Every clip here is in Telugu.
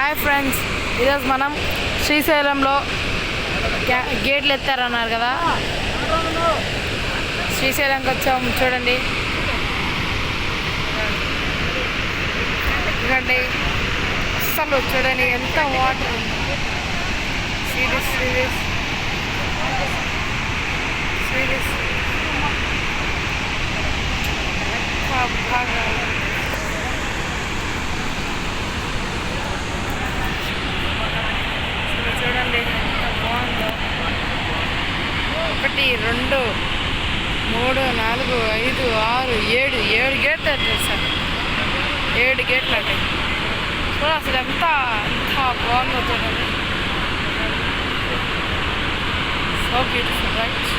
హాయ్ ఫ్రెండ్స్, ఈరోజు మనం శ్రీశైలంలో గేట్లు ఎత్తారన్నారు కదా, శ్రీశైలంకి వచ్చాము. చూడండి, ఎందుకంటే అసలు చూడండి ఎంత వాటర్ ఉంది. సీరియస్ బాగా చూడండి ఎంత బాగుందో. 1 2 3 4 5 6 7 గేట్లు ఎత్తారు సార్. 7 గేట్లు అండి. చూడ అసలు ఎంత బాగుందో చూడండి. So beautiful right.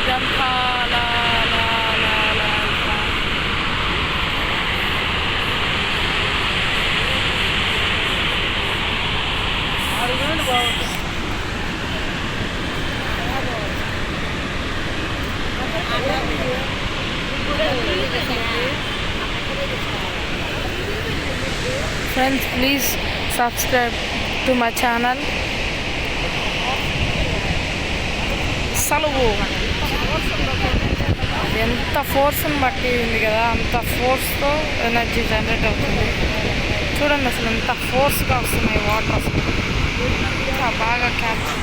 ఇదంతా Friends, please subscribe to my channel. సలువు ఎంత ఫోర్స్ని బట్టి ఉంది కదా, అంత ఫోర్స్తో ఎనర్జీ జనరేట్ అవుతుంది. చూడండి అసలు ఎంత ఫోర్స్గా వస్తున్నాయి వాటర్. అసలు ఇంకా బాగా క్యాప్చర్